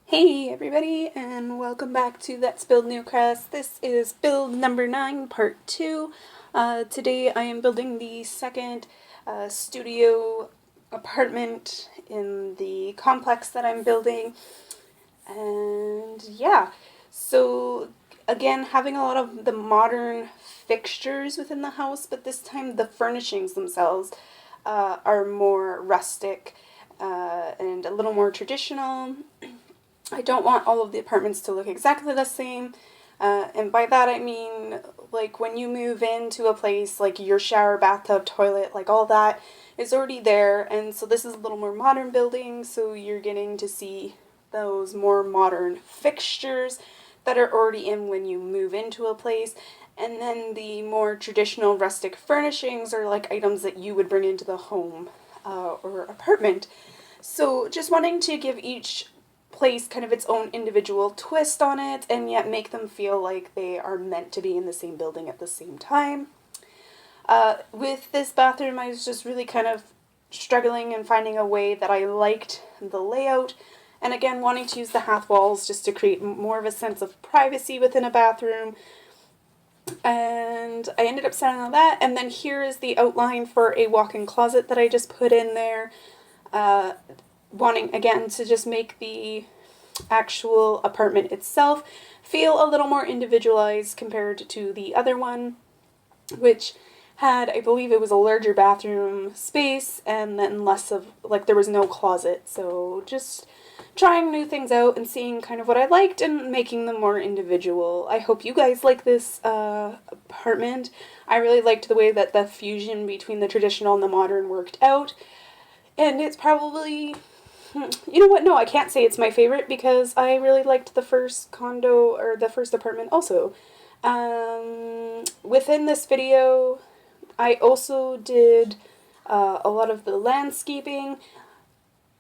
Hey everybody, and welcome back to Let's Build Newcrest. This is build number 9, part 2. Today I am building the second studio apartment in the complex that I'm building. And yeah, so again, having a lot of the modern fixtures within the house, but this time the furnishings themselves are more rustic and a little more traditional. I don't want all of the apartments to look exactly the same, and by that I mean, like, when you move into a place, like, your shower, bathtub, toilet, like, all that is already there, and so this is a little more modern building, so you're getting to see those more modern fixtures that are already in when you move into a place, and then the more traditional rustic furnishings are, like, items that you would bring into the home or apartment. So just wanting to give each place kind of its own individual twist on it, and yet make them feel like they are meant to be in the same building at the same time. With this bathroom, I was just really kind of struggling and finding a way that I liked the layout, and again wanting to use the half walls just to create more of a sense of privacy within a bathroom. And I ended up settling on that, and then here is the outline for a walk-in closet that I just put in there. Wanting, again, to just make the actual apartment itself feel a little more individualized compared to the other one, which had, I believe it was a larger bathroom space, and then less of, like, there was no closet. So just trying new things out and seeing kind of what I liked and making them more individual. I hope you guys like this apartment. I really liked the way that the fusion between the traditional and the modern worked out. And it's probably, you know what, no, I can't say it's my favorite because I really liked the first condo, or the first apartment also. Within this video, I also did a lot of the landscaping.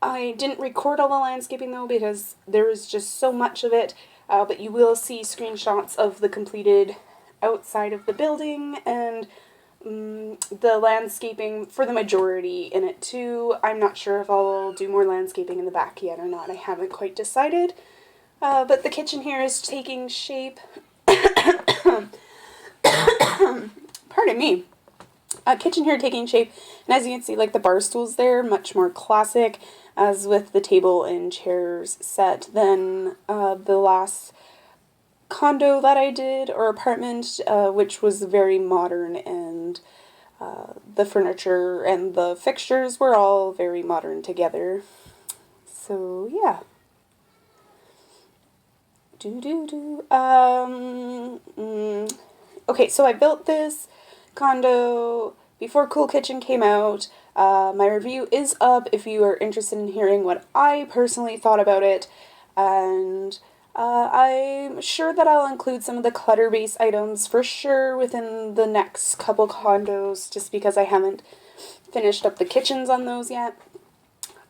I didn't record all the landscaping though because there was just so much of it, but you will see screenshots of the completed outside of the building and the landscaping for the majority in it too. I'm not sure if I'll do more landscaping in the back yet or not. I haven't quite decided. But the kitchen here is taking shape. Pardon me. Kitchen here taking shape, and as you can see, like, the bar stools there, much more classic, as with the table and chairs set than the last condo that I did, or apartment, which was very modern, and the furniture and the fixtures were all very modern together. So yeah. Okay, so I built this condo before Cool Kitchen came out. My review is up if you are interested in hearing what I personally thought about it, and I'm sure that I'll include some of the clutter-based items for sure within the next couple condos, just because I haven't finished up the kitchens on those yet.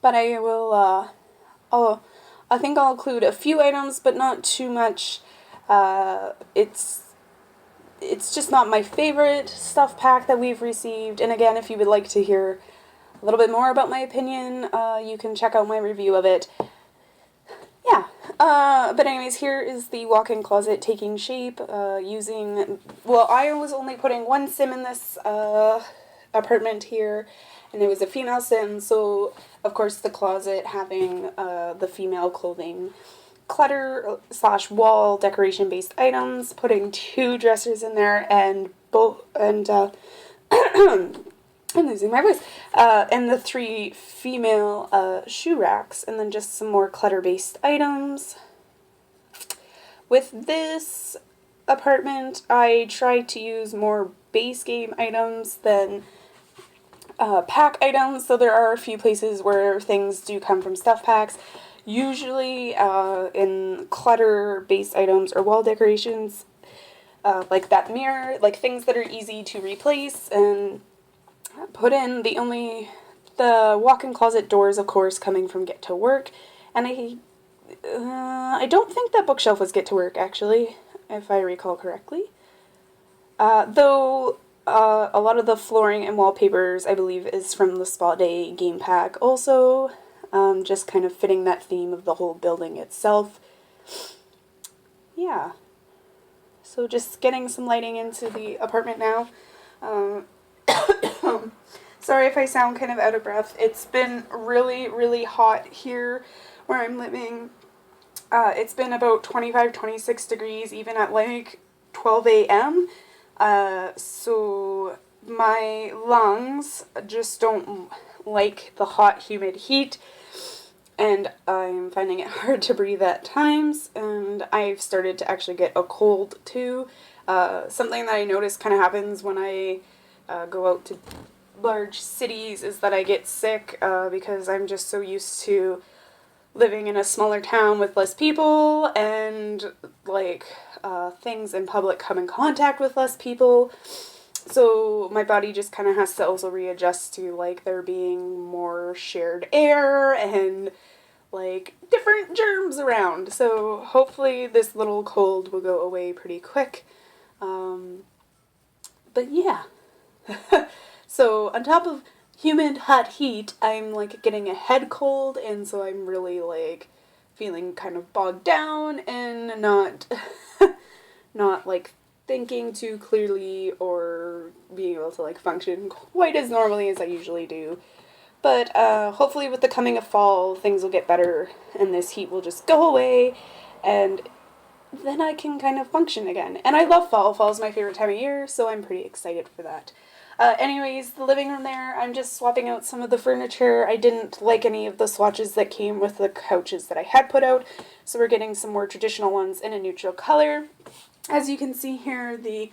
But I will, I think I'll include a few items, but not too much. It's just not my favorite stuff pack that we've received, and again, if you would like to hear a little bit more about my opinion, you can check out my review of it. Yeah, but anyways, here is the walk-in closet taking shape, using, well, I was only putting one sim in this apartment here, and it was a female sim, so of course the closet having the female clothing clutter / wall decoration based items, putting 2 dressers in there, and I'm losing my voice, and the 3 female shoe racks, and then just some more clutter based items. With this apartment, I tried to use more base game items than pack items, so there are a few places where things do come from stuff packs. Usually in clutter-based items or wall decorations, like that mirror, like things that are easy to replace and put in. The walk-in closet doors, of course, coming from Get to Work, and I don't think that bookshelf was Get to Work, actually, if I recall correctly. Though a lot of the flooring and wallpapers, I believe, is from the Spa Day game pack also. Just kind of fitting that theme of the whole building itself. Yeah. So just getting some lighting into the apartment now. Sorry if I sound kind of out of breath. It's been really, really hot here where I'm living. It's been about 25, 26 degrees even at like 12 a.m. So my lungs just don't like the hot, humid heat, and I'm finding it hard to breathe at times, and I've started to actually get a cold too. Something that I notice kind of happens when I go out to large cities is that I get sick because I'm just so used to living in a smaller town with less people, and like things in public come in contact with less people. So my body just kind of has to also readjust to like there being more shared air and like different germs around. So hopefully this little cold will go away pretty quick. But yeah. So on top of humid hot heat, I'm like getting a head cold, and so I'm really like feeling kind of bogged down and not not like thinking too clearly or being able to like function quite as normally as I usually do. But hopefully with the coming of fall, things will get better and this heat will just go away, and then I can kind of function again. And I love fall. Fall is my favorite time of year, so I'm pretty excited for that. Anyways, the living room there, I'm just swapping out some of the furniture. I didn't like any of the swatches that came with the couches that I had put out, so we're getting some more traditional ones in a neutral color. As you can see here, the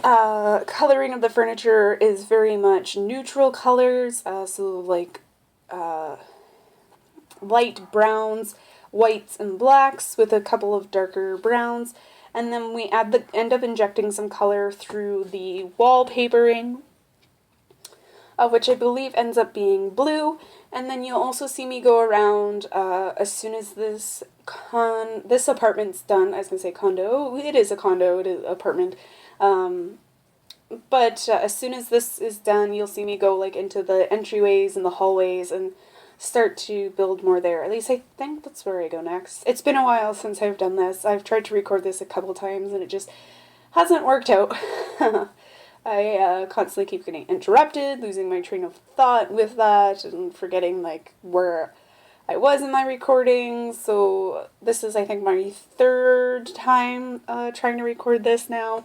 coloring of the furniture is very much neutral colors, so like light browns, whites, and blacks with a couple of darker browns. And then we end up injecting some color through the wallpapering, which I believe ends up being blue. And then you'll also see me go around as soon as this apartment's done. I was going to say condo. It is a condo. It is an apartment. But as soon as this is done, you'll see me go like into the entryways and the hallways and start to build more there. At least I think that's where I go next. It's been a while since I've done this. I've tried to record this a couple times and it just hasn't worked out. I constantly keep getting interrupted, losing my train of thought with that, and forgetting like where I was in my recording. So this is, I think, my third time trying to record this now.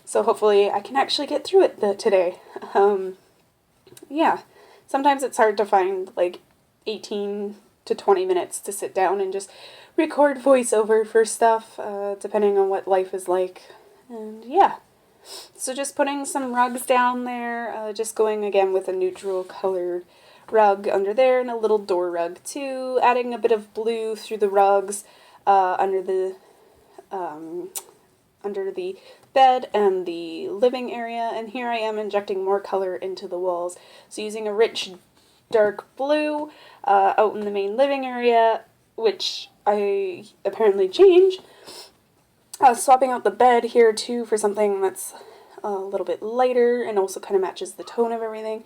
So hopefully I can actually get through it today. Yeah, sometimes it's hard to find like 18 to 20 minutes to sit down and just record voiceover for stuff, depending on what life is like. And yeah, so just putting some rugs down there, just going again with a neutral colored rug under there and a little door rug too, adding a bit of blue through the rugs under the bed and the living area. And here I am injecting more color into the walls, so using a rich dark blue out in the main living area, which I apparently change. Swapping out the bed here too for something that's a little bit lighter and also kind of matches the tone of everything.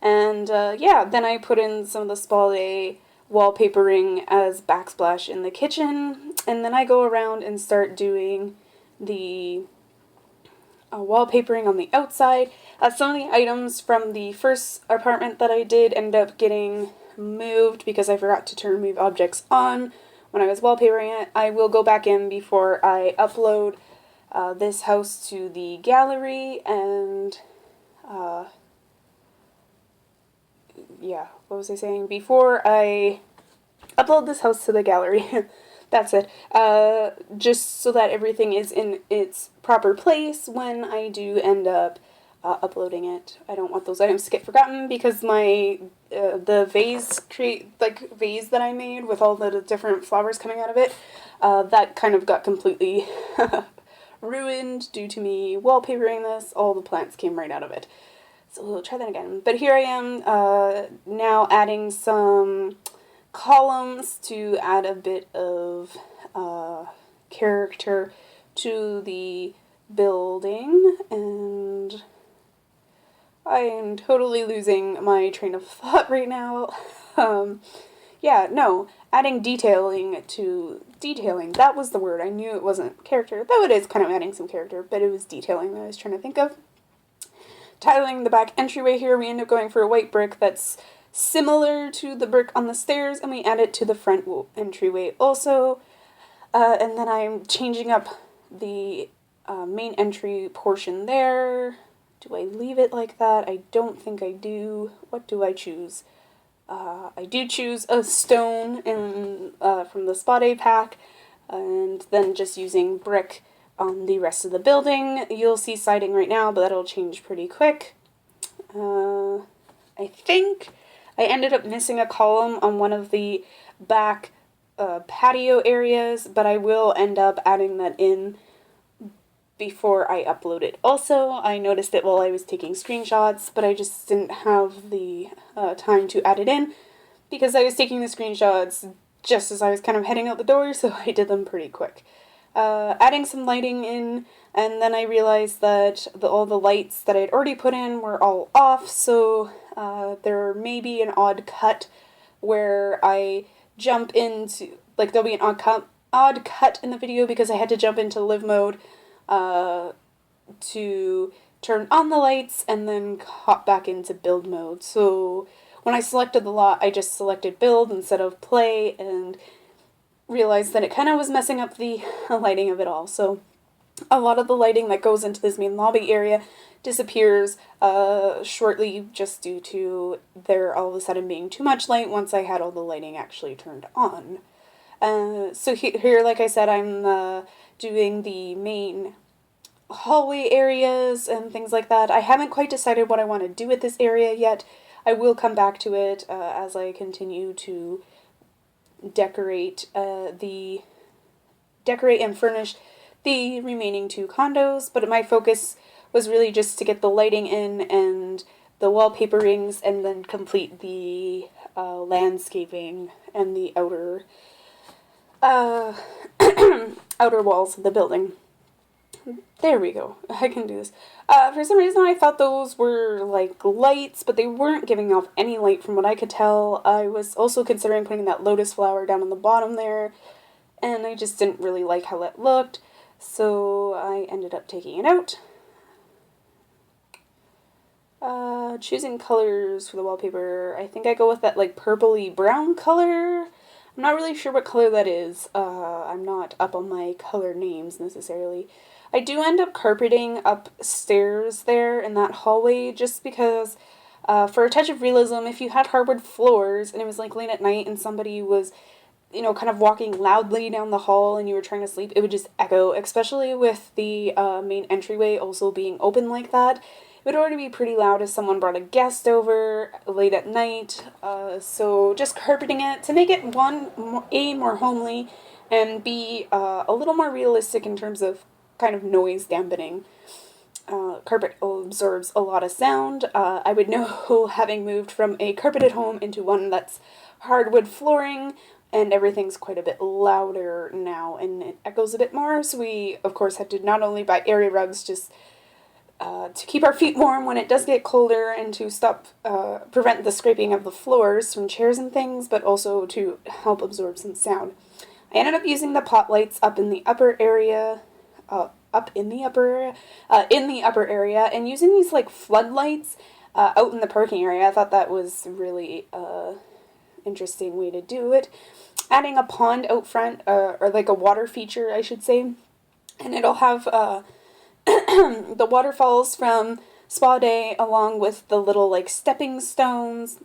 And yeah, then I put in some of the Spa Day wallpapering as backsplash in the kitchen, and then I go around and start doing the wallpapering on the outside. Some of the items from the first apartment that I did end up getting moved because I forgot to turn Move Objects on when I was wallpapering it. I will go back in before I upload this house to the gallery, and yeah, what was I saying? Before I upload this house to the gallery, that's it, just so that everything is in its proper place when I do end up uploading it. I don't want those items to get forgotten, because my the vase that I made with all the different flowers coming out of it, that kind of got completely ruined due to me wallpapering this. All the plants came right out of it. So we'll try that again. But here I am now adding some columns to add a bit of character to the building, and I am totally losing my train of thought right now. Yeah, no, adding detailing to detailing, that was the word. I knew it wasn't character, though it is kind of adding some character, but it was detailing that I was trying to think of. Tiling the back entryway here, we end up going for a white brick that's similar to the brick on the stairs, and we add it to the front entryway also. And then I'm changing up the main entry portion there. Do I leave it like that? I don't think I do. What do I choose? I do choose a stone from the Spot A pack, and then just using brick on the rest of the building. You'll see siding right now, but that'll change pretty quick. I think I ended up missing a column on one of the back patio areas, but I will end up adding that in before I upload it. Also, I noticed it while I was taking screenshots, but I just didn't have the time to add it in because I was taking the screenshots just as I was kind of heading out the door, so I did them pretty quick. Adding some lighting in, and then I realized that all the lights that I had already put in were all off, so there may be an odd cut where I jump into, like, there'll be an odd cut in the video because I had to jump into live mode to turn on the lights and then hop back into build mode. So when I selected the lot, I just selected build instead of play and realized that it kind of was messing up the lighting of it all. So a lot of the lighting that goes into this main lobby area disappears shortly just due to there all of a sudden being too much light once I had all the lighting actually turned on. So here, like I said, I'm doing the main hallway areas and things like that. I haven't quite decided what I want to do with this area yet. I will come back to it as I continue to decorate and furnish the remaining 2 condos, but my focus was really just to get the lighting in and the wallpaperings and then complete the landscaping and the outer outer walls of the building. There we go. I can do this. For some reason I thought those were like lights, but they weren't giving off any light from what I could tell. I was also considering putting that lotus flower down on the bottom there, and I just didn't really like how that looked, so I ended up taking it out. Choosing colors for the wallpaper, I think I go with that like purpley brown color. I'm not really sure what color that is. I'm not up on my color names necessarily. I do end up carpeting upstairs there in that hallway just because for a touch of realism, if you had hardwood floors and it was like late at night and somebody was, you know, kind of walking loudly down the hall and you were trying to sleep, it would just echo, especially with the main entryway also being open like that. It would already be pretty loud if someone brought a guest over late at night, so just carpeting it to make it, A, more homely, and B, a little more realistic in terms of kind of noise dampening. Carpet absorbs a lot of sound. I would know, having moved from a carpeted home into one that's hardwood flooring, and everything's quite a bit louder now, and it echoes a bit more, so we, of course, had to not only buy area rugs just to keep our feet warm when it does get colder and to prevent the scraping of the floors from chairs and things, but also to help absorb some sound. I ended up using the pot lights in the upper area, and using these like floodlights out in the parking area. I thought that was really interesting way to do it. Adding a pond out front, or like a water feature, I should say, and it'll have the waterfalls from Spa Day along with the little like stepping stones.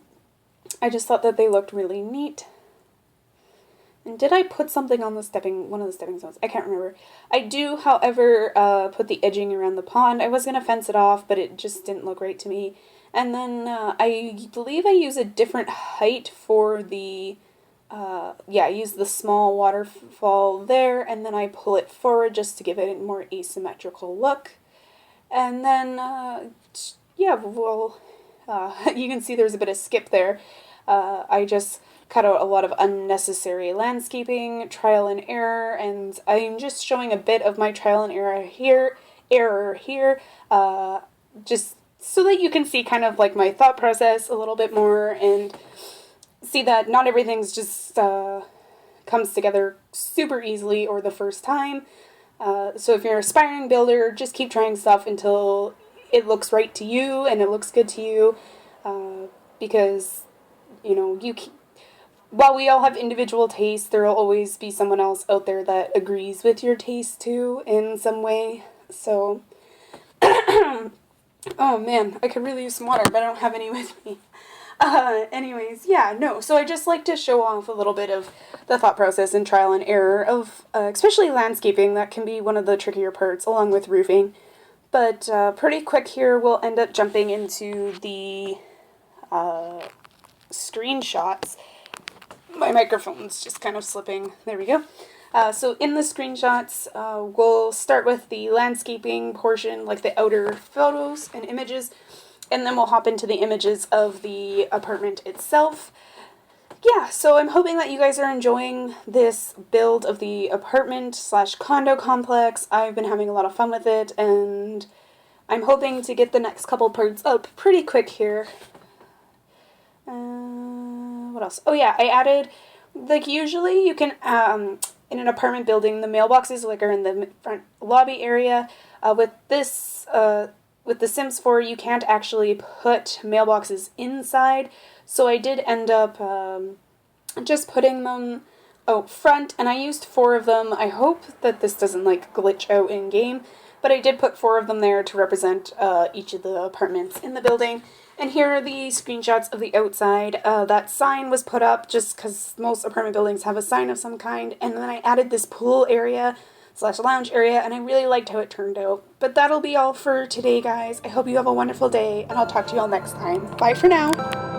I just thought that they looked really neat. And did I put something on one of the stepping stones? I can't remember. I do, however, put the edging around the pond. I was going to fence it off, but it just didn't look right to me. And then I believe I use a different height for the, I use the small waterfall there, and then I pull it forward just to give it a more asymmetrical look. And then, you can see there's a bit of skip there. I just cut out a lot of unnecessary landscaping, trial and error, and I'm just showing a bit of my trial and error here, just so that you can see kind of like my thought process a little bit more and see that not everything's just comes together super easily or the first time. So if you're an aspiring builder, just keep trying stuff until it looks right to you and it looks good to you, because, you know, while we all have individual tastes, there will always be someone else out there that agrees with your taste too in some way. So, oh man, I could really use some water, but I don't have any with me. Anyways, yeah, no, so I just like to show off a little bit of the thought process and trial and error of, especially landscaping. That can be one of the trickier parts, along with roofing. But pretty quick here, we'll end up jumping into the screenshots. My microphone's just kind of slipping. There we go. So in the screenshots, we'll start with the landscaping portion, like the outer photos and images, and then we'll hop into the images of the apartment itself. Yeah, so I'm hoping that you guys are enjoying this build of the apartment / condo complex. I've been having a lot of fun with it, and I'm hoping to get the next couple parts up pretty quick here. What else? Oh yeah, I added, like, usually you can, in an apartment building, the mailboxes like are in the front lobby area. With this, with The Sims 4, you can't actually put mailboxes inside, so I did end up just putting them out front, and I used 4 of them. I hope that this doesn't, like, glitch out in-game, but I did put 4 of them there to represent each of the apartments in the building. And here are the screenshots of the outside. That sign was put up just because most apartment buildings have a sign of some kind, and then I added this pool area / lounge area, and I really liked how it turned out. But that'll be all for today, guys. I hope you have a wonderful day, and I'll talk to you all next time. Bye for now.